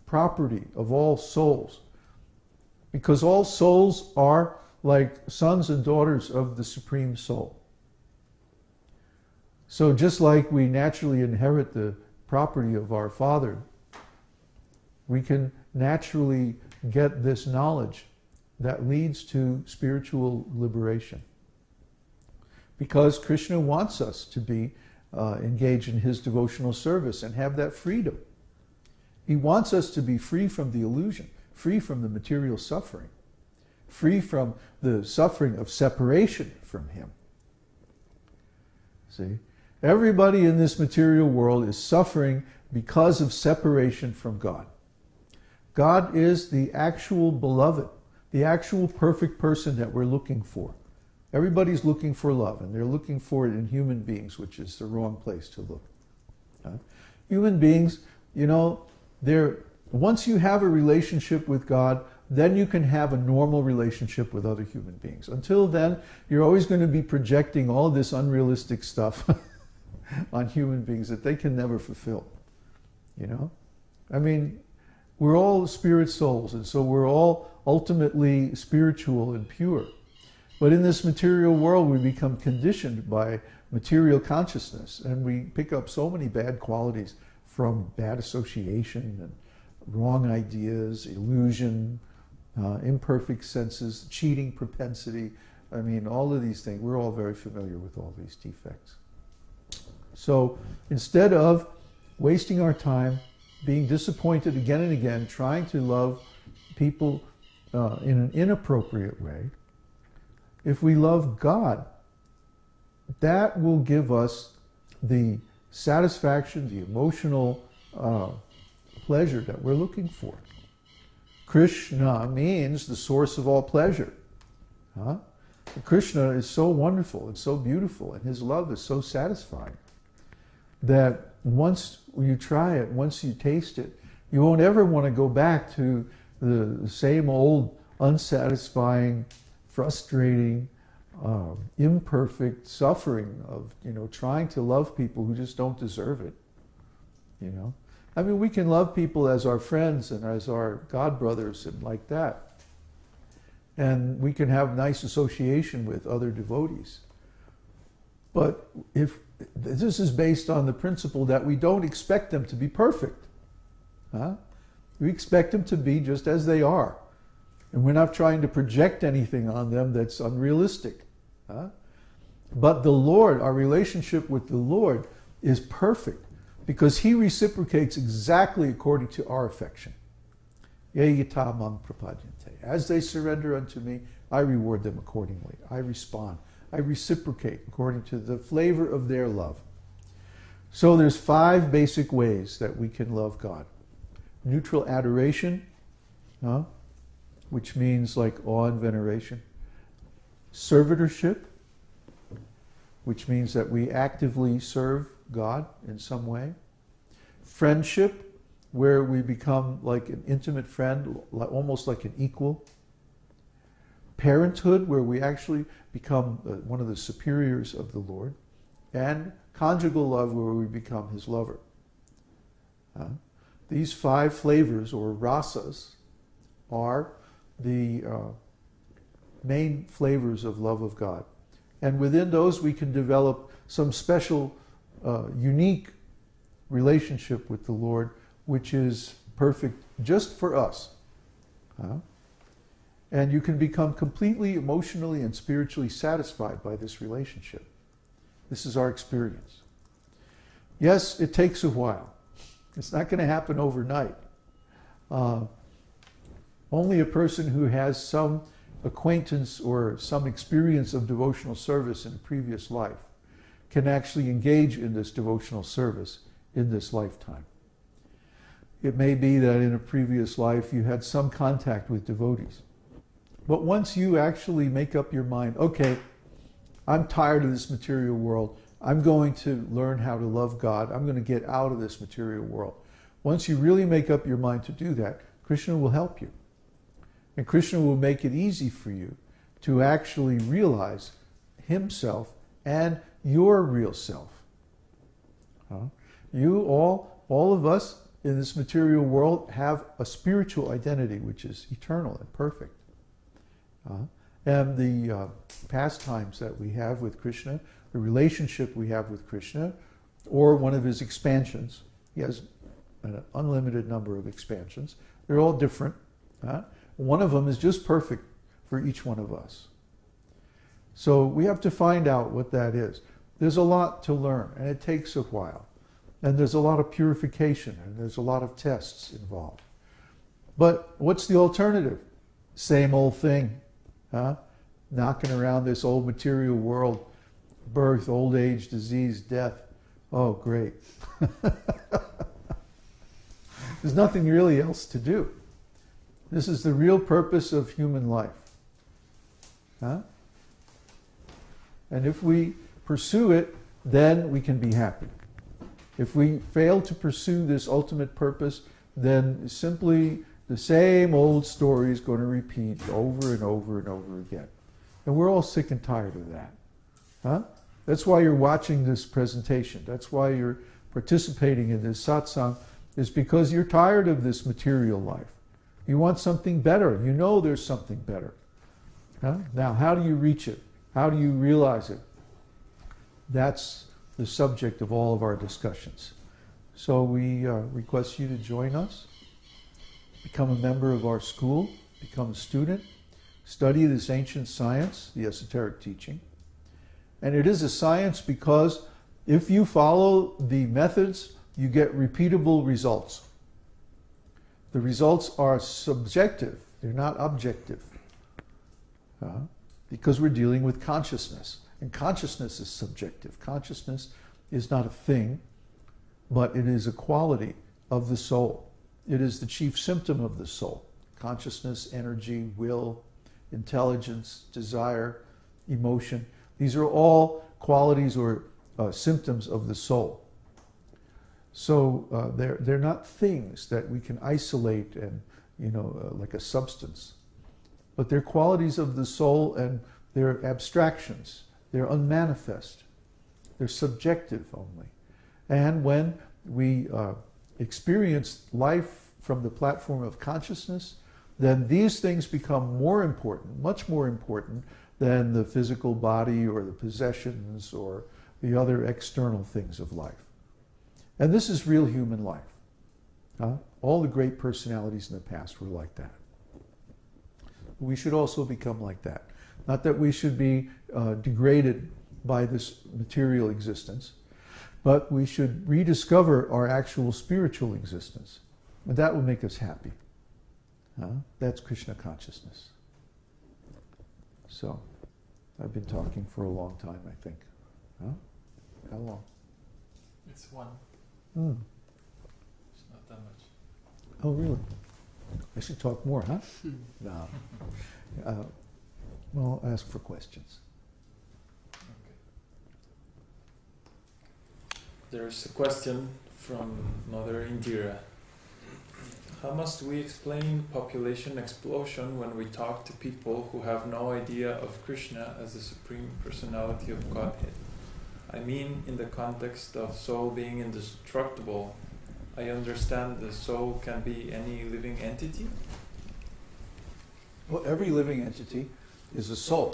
property of all souls, because all souls are like sons and daughters of the Supreme Soul. So just like we naturally inherit the property of our Father, we can naturally get this knowledge that leads to spiritual liberation. Because Kṛṣṇa wants us to be engaged in his devotional service and have that freedom. He wants us to be free from the illusion, free from the material suffering, free from the suffering of separation from him. See? Everybody in this material world is suffering because of separation from God. God is the actual beloved, the actual perfect person that we're looking for. Everybody's looking for love, and they're looking for it in human beings, which is the wrong place to look. Human beings, you know, once you have a relationship with God, then you can have a normal relationship with other human beings. Until then, you're always going to be projecting all this unrealistic stuff on human beings that they can never fulfill. You know? I mean, we're all spirit souls, and so we're all ultimately spiritual and pure. But in this material world, we become conditioned by material consciousness, and we pick up so many bad qualities from bad association and wrong ideas, illusion, imperfect senses, cheating propensity. I mean, all of these things, we're all very familiar with all these defects. So instead of wasting our time, being disappointed again and again, trying to love people in an inappropriate way, if we love God, that will give us the satisfaction, the emotional pleasure that we're looking for. Kṛṣṇa means the source of all pleasure. Kṛṣṇa is so wonderful and so beautiful, and his love is so satisfying that once you try it, once you taste it, you won't ever want to go back to the same old unsatisfying, frustrating, imperfect suffering of, you know, trying to love people who just don't deserve it. You know, I mean, we can love people as our friends and as our God brothers and like that, and we can have nice association with other devotees. But if this is based on the principle that we don't expect them to be perfect, we expect them to be just as they are. And we're not trying to project anything on them that's unrealistic. But the Lord, our relationship with the Lord is perfect because he reciprocates exactly according to our affection. As they surrender unto me, I reward them accordingly. I respond. I reciprocate according to the flavor of their love. So there's 5 basic ways that we can love God. Neutral adoration, which means like awe and veneration. Servitorship, which means that we actively serve God in some way. Friendship, where we become like an intimate friend, almost like an equal. Parenthood, where we actually become one of the superiors of the Lord. And conjugal love, where we become his lover. These 5 flavors, or rasas, are the main flavors of love of God. And within those we can develop some special, unique relationship with the Lord, which is perfect just for us. And you can become completely emotionally and spiritually satisfied by this relationship. This is our experience. Yes, it takes a while. It's not going to happen overnight. Only a person who has some acquaintance or some experience of devotional service in a previous life can actually engage in this devotional service in this lifetime. It may be that in a previous life you had some contact with devotees. But once you actually make up your mind, okay, I'm tired of this material world, I'm going to learn how to love God, I'm going to get out of this material world. Once you really make up your mind to do that, Kṛṣṇa will help you. And Kṛṣṇa will make it easy for you to actually realize himself and your real self. You all of us, in this material world have a spiritual identity which is eternal and perfect. And the pastimes that we have with Krishna, the relationship we have with Krishna, or one of his expansions. He has an unlimited number of expansions. They're all different. One of them is just perfect for each one of us. So we have to find out what that is. There's a lot to learn, and it takes a while. And there's a lot of purification, and there's a lot of tests involved. But what's the alternative? Same old thing. Knocking around this old material world, birth, old age, disease, death. Oh, great. There's nothing really else to do. This is the real purpose of human life. And if we pursue it, then we can be happy. If we fail to pursue this ultimate purpose, then simply the same old story is going to repeat over and over and over again. And we're all sick and tired of that. That's why you're watching this presentation. That's why you're participating in this satsang, is because you're tired of this material life. You want something better. You know there's something better. Now, how do you reach it? How do you realize it? That's the subject of all of our discussions. So we request you to join us, become a member of our school, become a student, study this ancient science, the esoteric teaching. And it is a science because if you follow the methods, you get repeatable results. The results are subjective, they're not objective. Because we're dealing with consciousness. And consciousness is subjective. Consciousness is not a thing, but it is a quality of the soul. It is the chief symptom of the soul. Consciousness, energy, will, intelligence, desire, emotion. These are all qualities or symptoms of the soul. So they're not things that we can isolate and, like a substance. But they're qualities of the soul, and they're abstractions. They're unmanifest. They're subjective only. And when we experience life from the platform of consciousness, then these things become more important, much more important than the physical body or the possessions or the other external things of life. And this is real human life. All the great personalities in the past were like that. We should also become like that. Not that we should be degraded by this material existence, but we should rediscover our actual spiritual existence. And that will make us happy. That's Krishna consciousness. So, I've been talking for a long time, I think. How long? It's one. It's not that much. Oh, really? I should talk more, huh? No. Well, I'll ask for questions. Okay. There's a question from Mother Indira. How must we explain population explosion when we talk to people who have no idea of Krishna as the Supreme Personality of Godhead? I mean, in the context of soul being indestructible, I understand the soul can be any living entity? Well, every living entity is a soul.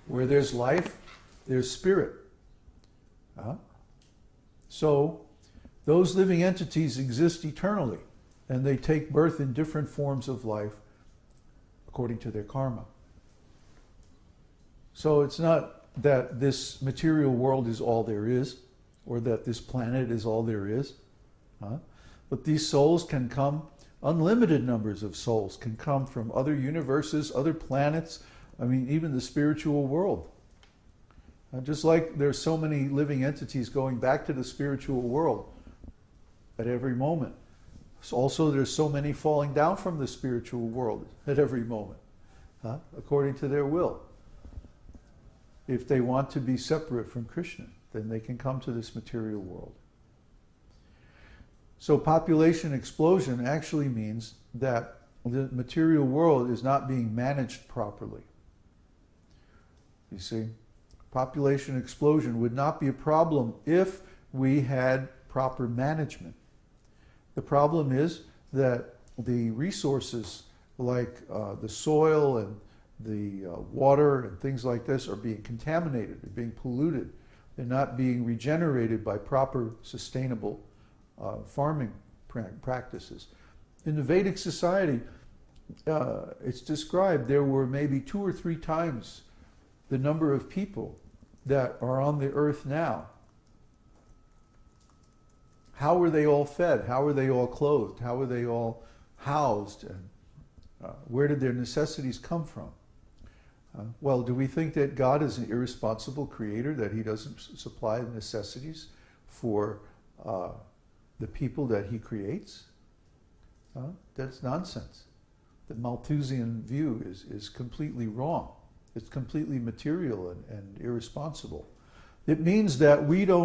Where there's life, there's spirit. So, those living entities exist eternally, and they take birth in different forms of life according to their karma. So it's not that this material world is all there is, or that this planet is all there is. But these souls can come, unlimited numbers of souls can come from other universes, other planets, I mean, even the spiritual world. Just like there's so many living entities going back to the spiritual world at every moment. So also there's so many falling down from the spiritual world at every moment, according to their will. If they want to be separate from Krishna, then they can come to this material world. So population explosion actually means that the material world is not being managed properly. You see, population explosion would not be a problem if we had proper management. The problem is that the resources like the soil and the water and things like this are being contaminated, they're being polluted. They're not being regenerated by proper sustainable farming practices. In the Vedic society, it's described there were maybe 2 or 3 times the number of people that are on the earth now. How were they all fed? How were they all clothed? How were they all housed? And where did their necessities come from? Well, do we think that God is an irresponsible creator, that he doesn't supply the necessities for the people that he creates? That's nonsense. The Malthusian view is completely wrong. It's completely material and irresponsible. It means that we don't